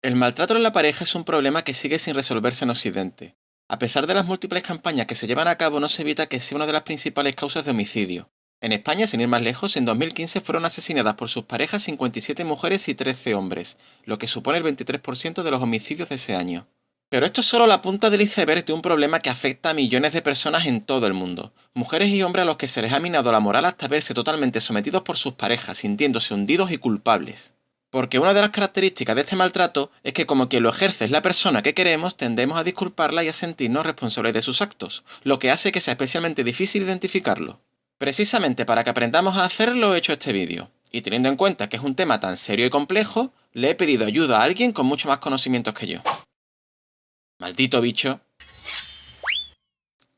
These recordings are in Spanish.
El maltrato en la pareja es un problema que sigue sin resolverse en Occidente. A pesar de las múltiples campañas que se llevan a cabo, no se evita que sea una de las principales causas de homicidio. En España, sin ir más lejos, en 2015 fueron asesinadas por sus parejas 57 mujeres y 13 hombres, lo que supone el 23% de los homicidios de ese año. Pero esto es solo la punta del iceberg de un problema que afecta a millones de personas en todo el mundo. Mujeres y hombres a los que se les ha minado la moral hasta verse totalmente sometidos por sus parejas, sintiéndose hundidos y culpables. Porque una de las características de este maltrato es que como quien lo ejerce es la persona que queremos, tendemos a disculparla y a sentirnos responsables de sus actos, lo que hace que sea especialmente difícil identificarlo. Precisamente para que aprendamos a hacerlo he hecho este vídeo, y teniendo en cuenta que es un tema tan serio y complejo, le he pedido ayuda a alguien con mucho más conocimientos que yo. ¡Maldito bicho!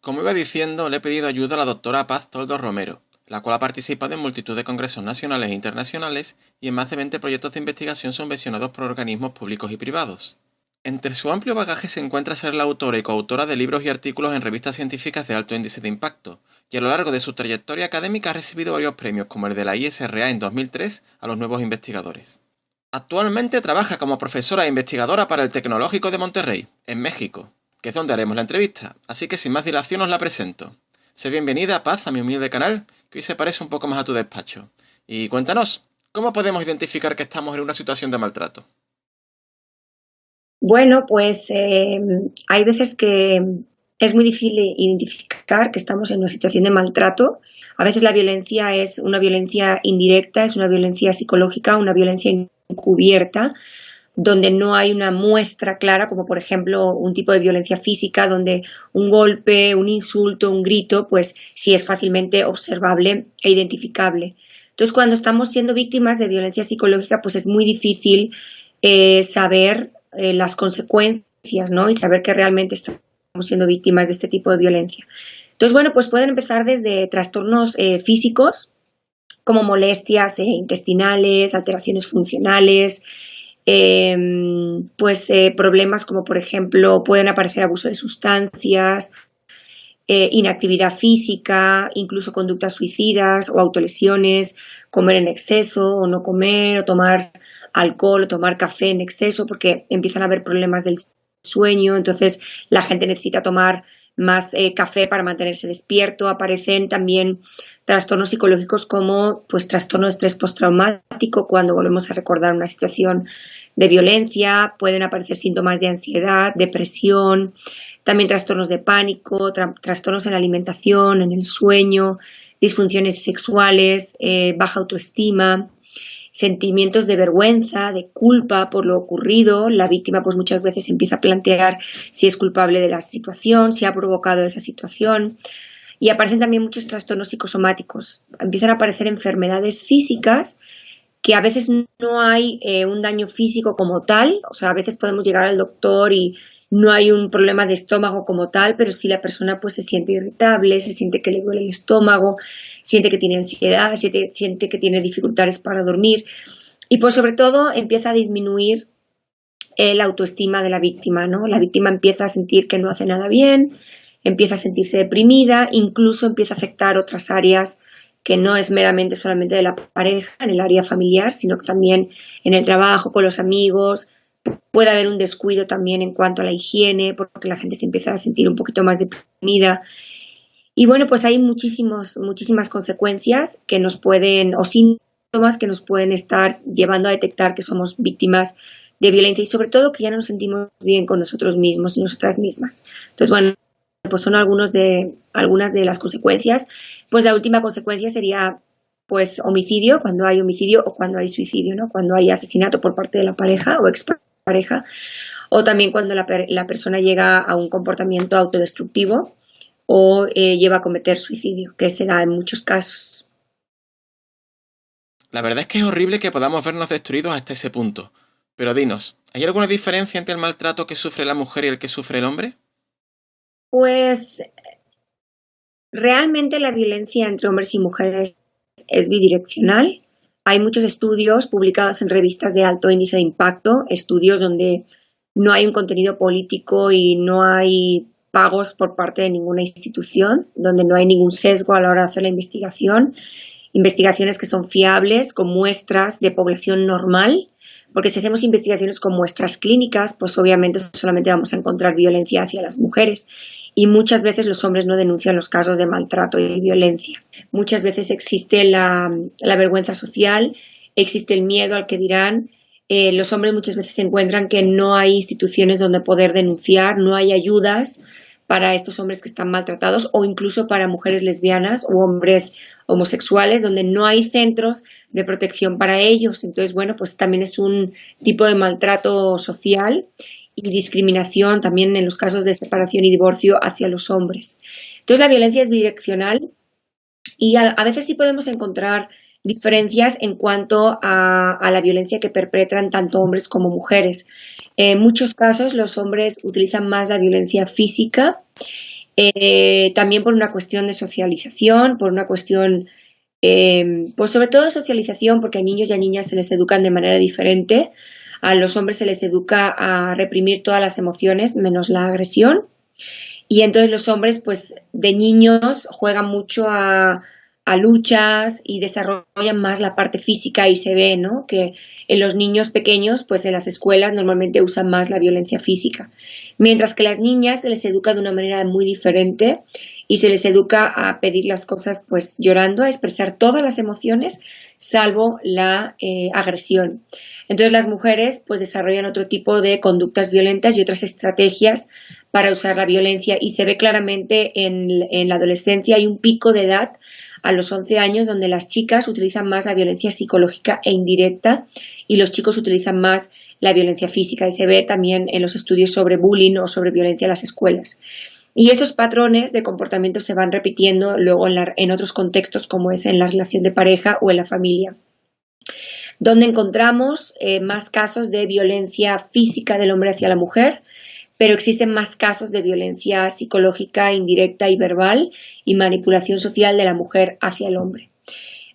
Como iba diciendo, le he pedido ayuda a la doctora Paz Toldo Romero, la cual ha participado en multitud de congresos nacionales e internacionales y en más de 20 proyectos de investigación subvencionados por organismos públicos y privados. Entre su amplio bagaje se encuentra ser la autora y coautora de libros y artículos en revistas científicas de alto índice de impacto, y a lo largo de su trayectoria académica ha recibido varios premios como el de la ISRA en 2003 a los nuevos investigadores. Actualmente trabaja como profesora e investigadora para el Tecnológico de Monterrey, en México, que es donde haremos la entrevista, así que sin más dilación os la presento. Sé bienvenida, Paz, a mi humilde canal, que hoy se parece un poco más a tu despacho. Y cuéntanos, ¿cómo podemos identificar que estamos en una situación de maltrato? Bueno, pues hay veces que es muy difícil identificar que estamos en una situación de maltrato. A veces la violencia es una violencia indirecta, es una violencia psicológica, una violencia encubierta, donde no hay una muestra clara, como por ejemplo un tipo de violencia física, donde un golpe, un insulto, un grito, pues sí es fácilmente observable e identificable. Entonces, cuando estamos siendo víctimas de violencia psicológica, pues es muy difícil saber las consecuencias, ¿no? Y saber que realmente estamos siendo víctimas de este tipo de violencia. Entonces, bueno, pues pueden empezar desde trastornos físicos, como molestias intestinales, alteraciones funcionales, problemas como por ejemplo pueden aparecer abuso de sustancias, inactividad física, incluso conductas suicidas o autolesiones, comer en exceso o no comer, o tomar alcohol o tomar café en exceso, porque empiezan a haber problemas del sueño, entonces la gente necesita tomar más café para mantenerse despierto. Aparecen también trastornos psicológicos como pues trastorno de estrés postraumático, cuando volvemos a recordar una situación de violencia. Pueden aparecer síntomas de ansiedad, depresión, también trastornos de pánico, trastornos en la alimentación, en el sueño, disfunciones sexuales, baja autoestima, sentimientos de vergüenza, de culpa por lo ocurrido. La víctima pues muchas veces empieza a plantear si es culpable de la situación, si ha provocado esa situación. Y aparecen también muchos trastornos psicosomáticos. Empiezan a aparecer enfermedades físicas que a veces no hay un daño físico como tal, o sea, a veces podemos llegar al doctor y no hay un problema de estómago como tal, pero sí la persona pues se siente irritable, se siente que le duele el estómago, siente que tiene ansiedad, siente que tiene dificultades para dormir y pues sobre todo empieza a disminuir la autoestima de la víctima, ¿no? La víctima empieza a sentir que no hace nada bien, empieza a sentirse deprimida, incluso empieza a afectar otras áreas que no es meramente solamente de la pareja, en el área familiar, sino que también en el trabajo, con los amigos. Puede haber un descuido también en cuanto a la higiene, porque la gente se empieza a sentir un poquito más deprimida. Y bueno, pues hay muchísimas consecuencias que nos pueden, o síntomas que nos pueden estar llevando a detectar que somos víctimas de violencia y sobre todo que ya no nos sentimos bien con nosotros mismos y nosotras mismas. Entonces, bueno, pues son algunas de las consecuencias. Pues la última consecuencia sería pues homicidio, cuando hay homicidio o cuando hay suicidio, ¿no? Cuando hay asesinato por parte de la pareja o expareja, o también cuando la persona llega a un comportamiento autodestructivo o lleva a cometer suicidio, que se da en muchos casos. La verdad es que es horrible que podamos vernos destruidos hasta ese punto. Pero dinos, ¿hay alguna diferencia entre el maltrato que sufre la mujer y el que sufre el hombre? Pues realmente la violencia entre hombres y mujeres es bidireccional. Hay muchos estudios publicados en revistas de alto índice de impacto, estudios donde no hay un contenido político y no hay pagos por parte de ninguna institución, donde no hay ningún sesgo a la hora de hacer la investigación, investigaciones que son fiables, con muestras de población normal, porque si hacemos investigaciones con muestras clínicas, pues obviamente solamente vamos a encontrar violencia hacia las mujeres y muchas veces los hombres no denuncian los casos de maltrato y violencia. Muchas veces existe la vergüenza social, existe el miedo al que dirán. Los hombres muchas veces encuentran que no hay instituciones donde poder denunciar, no hay ayudas para estos hombres que están maltratados o incluso para mujeres lesbianas o hombres homosexuales donde no hay centros de protección para ellos. Entonces, bueno, pues también es un tipo de maltrato social y discriminación también en los casos de separación y divorcio hacia los hombres. Entonces, la violencia es bidireccional y a veces sí podemos encontrar diferencias en cuanto a la violencia que perpetran tanto hombres como mujeres. En muchos casos los hombres utilizan más la violencia física, también por una cuestión de socialización, por una cuestión, pues sobre todo de socialización, porque a niños y a niñas se les educan de manera diferente. A los hombres se les educa a reprimir todas las emociones, menos la agresión. Y entonces los hombres, pues de niños juegan mucho a luchas y desarrollan más la parte física y se ve, ¿no? Que en los niños pequeños, pues en las escuelas normalmente usan más la violencia física. Mientras que a las niñas se les educa de una manera muy diferente y se les educa a pedir las cosas pues llorando, a expresar todas las emociones, salvo la agresión. Entonces las mujeres pues desarrollan otro tipo de conductas violentas y otras estrategias para usar la violencia y se ve claramente en la adolescencia. Hay un pico de edad a los 11 años donde las chicas utilizan más la violencia psicológica e indirecta y los chicos utilizan más la violencia física y se ve también en los estudios sobre bullying o sobre violencia en las escuelas. Y esos patrones de comportamiento se van repitiendo luego en otros contextos como es en la relación de pareja o en la familia, donde encontramos más casos de violencia física del hombre hacia la mujer, pero existen más casos de violencia psicológica, indirecta y verbal y manipulación social de la mujer hacia el hombre.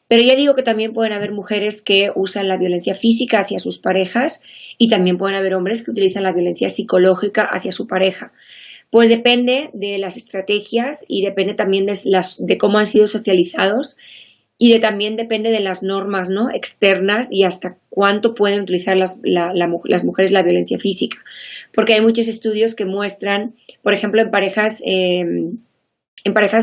Pero ya digo que también pueden haber mujeres que usan la violencia física hacia sus parejas y también pueden haber hombres que utilizan la violencia psicológica hacia su pareja. Pues depende de las estrategias y depende también de cómo han sido socializados y también depende de las normas, ¿no?, externas y hasta cuánto pueden utilizar las mujeres la violencia física. Porque hay muchos estudios que muestran, por ejemplo, en parejas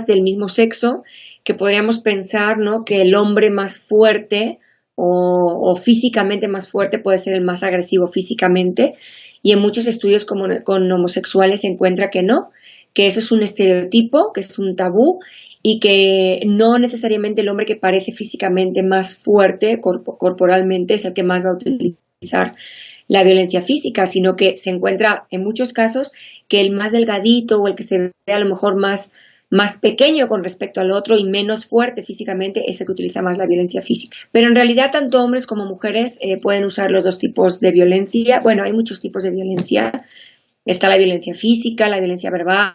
del mismo sexo, que podríamos pensar, ¿no?, que el hombre más fuerte o físicamente más fuerte puede ser el más agresivo físicamente, y en muchos estudios con homosexuales se encuentra que no, que eso es un estereotipo, que es un tabú y que no necesariamente el hombre que parece físicamente más fuerte corporalmente es el que más va a utilizar la violencia física, sino que se encuentra en muchos casos que el más delgadito o el que se ve a lo mejor más pequeño con respecto al otro y menos fuerte físicamente es el que utiliza más la violencia física. Pero en realidad tanto hombres como mujeres pueden usar los dos tipos de violencia. Bueno, hay muchos tipos de violencia. Está la violencia física, la violencia verbal,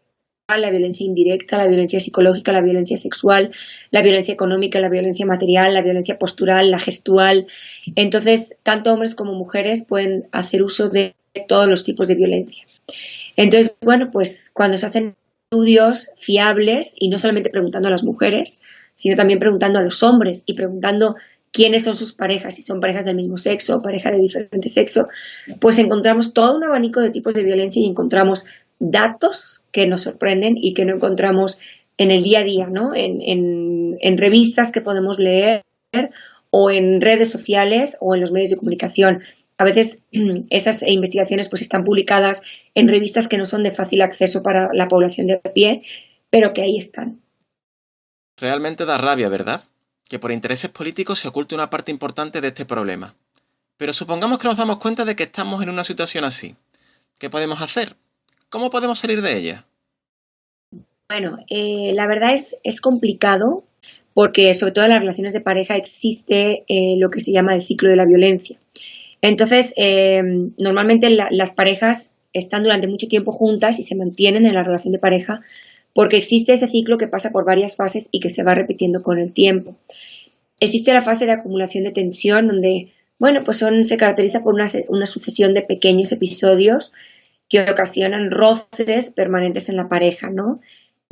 la violencia indirecta, la violencia psicológica, la violencia sexual, la violencia económica, la violencia material, la violencia postural, la gestual. Entonces, tanto hombres como mujeres pueden hacer uso de todos los tipos de violencia. Entonces, bueno, pues cuando se hacen estudios fiables y no solamente preguntando a las mujeres, sino también preguntando a los hombres y preguntando quiénes son sus parejas, si son parejas del mismo sexo o parejas de diferente sexo, pues encontramos todo un abanico de tipos de violencia y encontramos datos que nos sorprenden y que no encontramos en el día a día, ¿no? En revistas que podemos leer o en redes sociales o en los medios de comunicación. A veces esas investigaciones pues están publicadas en revistas que no son de fácil acceso para la población de a pie, pero que ahí están. Realmente da rabia, ¿verdad? Que por intereses políticos se oculte una parte importante de este problema. Pero supongamos que nos damos cuenta de que estamos en una situación así. ¿Qué podemos hacer? ¿Cómo podemos salir de ella? Bueno, la verdad es complicado porque sobre todo en las relaciones de pareja existe lo que se llama el ciclo de la violencia. Entonces, normalmente las parejas están durante mucho tiempo juntas y se mantienen en la relación de pareja porque existe ese ciclo que pasa por varias fases y que se va repitiendo con el tiempo. Existe la fase de acumulación de tensión donde, bueno, pues se caracteriza por una sucesión de pequeños episodios que ocasionan roces permanentes en la pareja, ¿no?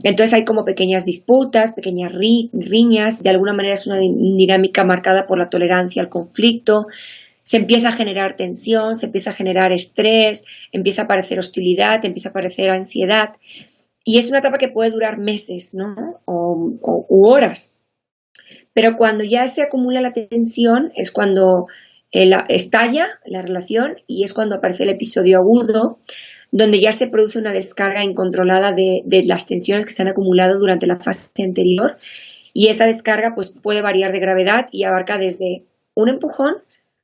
Entonces hay como pequeñas disputas, pequeñas riñas, de alguna manera es una dinámica marcada por la tolerancia al conflicto, se empieza a generar tensión, se empieza a generar estrés, empieza a aparecer hostilidad, empieza a aparecer ansiedad. Y es una etapa que puede durar meses, ¿no? U horas. Pero cuando ya se acumula la tensión es cuando estalla la relación y es cuando aparece el episodio agudo, donde ya se produce una descarga incontrolada de las tensiones que se han acumulado durante la fase anterior, y esa descarga pues puede variar de gravedad y abarca desde un empujón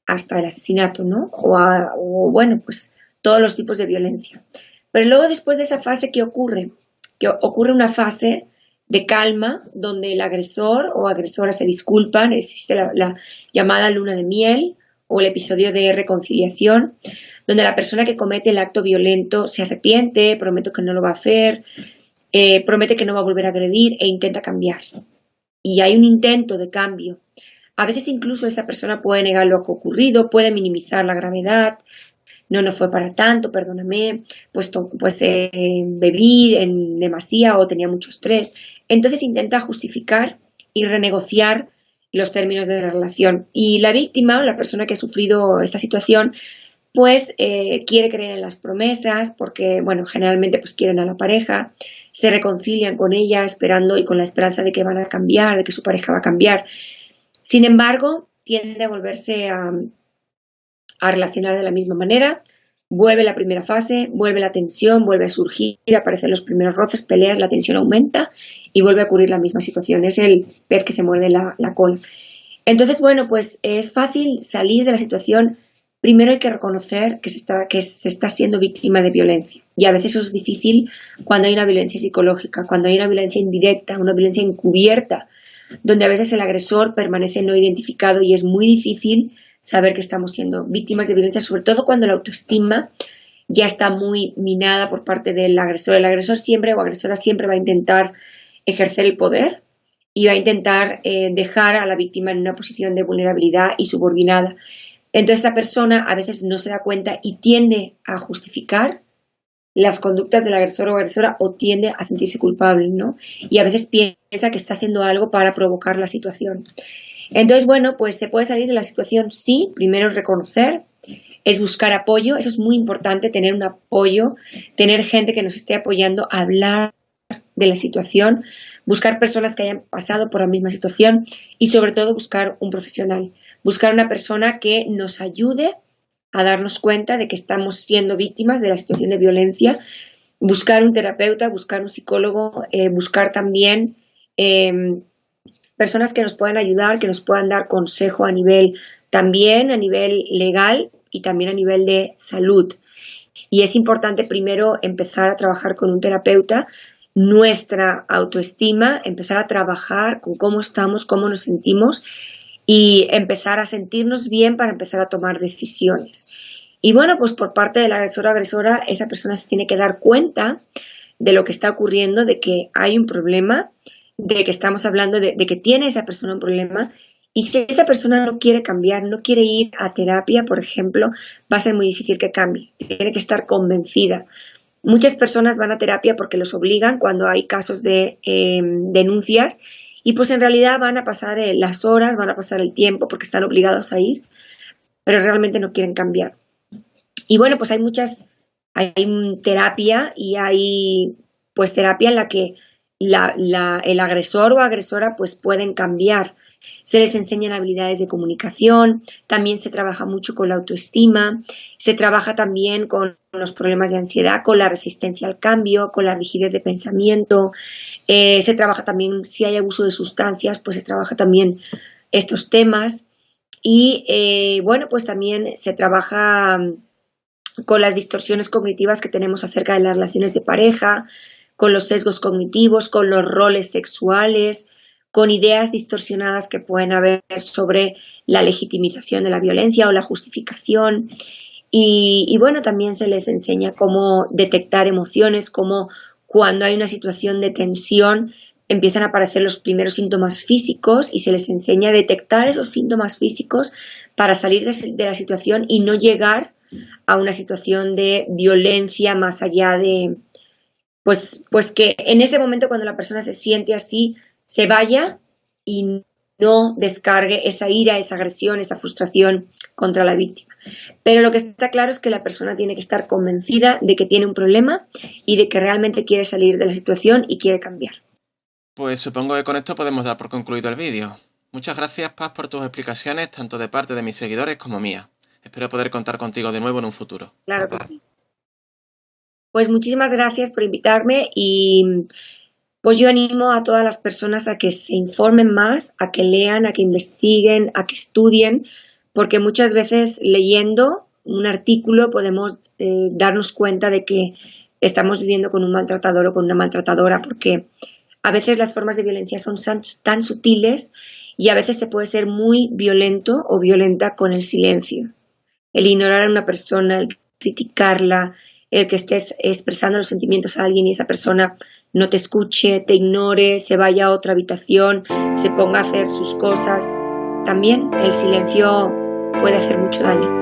hasta el asesinato, ¿no? O bueno, pues todos los tipos de violencia. Pero luego después de esa fase, ¿qué ocurre? Que ocurre una fase de calma donde el agresor o agresora se disculpan, existe la llamada luna de miel o el episodio de reconciliación, donde la persona que comete el acto violento se arrepiente, promete que no lo va a hacer, promete que no va a volver a agredir e intenta cambiar. Y hay un intento de cambio. A veces incluso esa persona puede negar lo que ha ocurrido, puede minimizar la gravedad, no fue para tanto, perdóname, pues bebí en demasía o tenía mucho estrés. Entonces intenta justificar y renegociar los términos de la relación. Y la víctima, la persona que ha sufrido esta situación, pues quiere creer en las promesas porque, bueno, generalmente pues quieren a la pareja, se reconcilian con ella esperando y con la esperanza de que van a cambiar, de que su pareja va a cambiar. Sin embargo, tiende a volverse a relacionar de la misma manera, vuelve la primera fase, vuelve la tensión, vuelve a surgir, aparecen los primeros roces, peleas, la tensión aumenta y vuelve a ocurrir la misma situación. Es el pez que se muerde la cola. Entonces, bueno, pues es fácil salir de la situación. Primero hay que reconocer que se está siendo víctima de violencia. Y a veces eso es difícil cuando hay una violencia psicológica, cuando hay una violencia indirecta, una violencia encubierta, donde a veces el agresor permanece no identificado y es muy difícil saber que estamos siendo víctimas de violencia, sobre todo cuando la autoestima ya está muy minada por parte del agresor. El agresor siempre o agresora siempre va a intentar ejercer el poder y va a intentar dejar a la víctima en una posición de vulnerabilidad y subordinada. Entonces esa persona a veces no se da cuenta y tiende a justificar las conductas del agresor o agresora o tiende a sentirse culpable, ¿no? Y a veces piensa que está haciendo algo para provocar la situación. Entonces, bueno, pues se puede salir de la situación, sí, primero es reconocer, es buscar apoyo, eso es muy importante, tener un apoyo, tener gente que nos esté apoyando, hablar de la situación, buscar personas que hayan pasado por la misma situación y sobre todo buscar un profesional, buscar una persona que nos ayude a darnos cuenta de que estamos siendo víctimas de la situación de violencia, buscar un terapeuta, buscar un psicólogo, buscar también personas que nos puedan ayudar, que nos puedan dar consejo a nivel legal y también a nivel de salud. Y es importante primero empezar a trabajar con un terapeuta nuestra autoestima, empezar a trabajar con cómo estamos, cómo nos sentimos y empezar a sentirnos bien para empezar a tomar decisiones. Y bueno, pues por parte del agresor o agresora, esa persona se tiene que dar cuenta de lo que está ocurriendo, de que hay un problema, de que estamos hablando de que tiene esa persona un problema. Y si esa persona no quiere cambiar, no quiere ir a terapia, por ejemplo, va a ser muy difícil que cambie. Tiene que estar convencida. Muchas personas van a terapia porque los obligan cuando hay casos de denuncias y pues en realidad van a pasar las horas, van a pasar el tiempo porque están obligados a ir, pero realmente no quieren cambiar. Y bueno, pues hay terapia y hay pues terapia en la que el agresor o agresora pues pueden cambiar. Se les enseñan habilidades de comunicación, también se trabaja mucho con la autoestima, se trabaja también con los problemas de ansiedad, con la resistencia al cambio, con la rigidez de pensamiento, se trabaja también si hay abuso de sustancias, pues se trabaja también estos temas y bueno, pues también se trabaja con las distorsiones cognitivas que tenemos acerca de las relaciones de pareja, con los sesgos cognitivos, con los roles sexuales, con ideas distorsionadas que pueden haber sobre la legitimización de la violencia o la justificación. Y bueno, también se les enseña cómo detectar emociones, cómo cuando hay una situación de tensión empiezan a aparecer los primeros síntomas físicos y se les enseña a detectar esos síntomas físicos para salir de la situación y no llegar a una situación de violencia más allá de, pues que en ese momento cuando la persona se siente así, se vaya y no descargue esa ira, esa agresión, esa frustración contra la víctima. Pero lo que está claro es que la persona tiene que estar convencida de que tiene un problema y de que realmente quiere salir de la situación y quiere cambiar. Pues supongo que con esto podemos dar por concluido el vídeo. Muchas gracias, Paz, por tus explicaciones, tanto de parte de mis seguidores como mía. Espero poder contar contigo de nuevo en un futuro. Claro que sí. Pues muchísimas gracias por invitarme y pues yo animo a todas las personas a que se informen más, a que lean, a que investiguen, a que estudien, porque muchas veces leyendo un artículo podemos darnos cuenta de que estamos viviendo con un maltratador o con una maltratadora, porque a veces las formas de violencia son tan sutiles y a veces se puede ser muy violento o violenta con el silencio. El ignorar a una persona, el criticarla, el que estés expresando los sentimientos a alguien y esa persona no te escuche, te ignore, se vaya a otra habitación, se ponga a hacer sus cosas. También el silencio puede hacer mucho daño.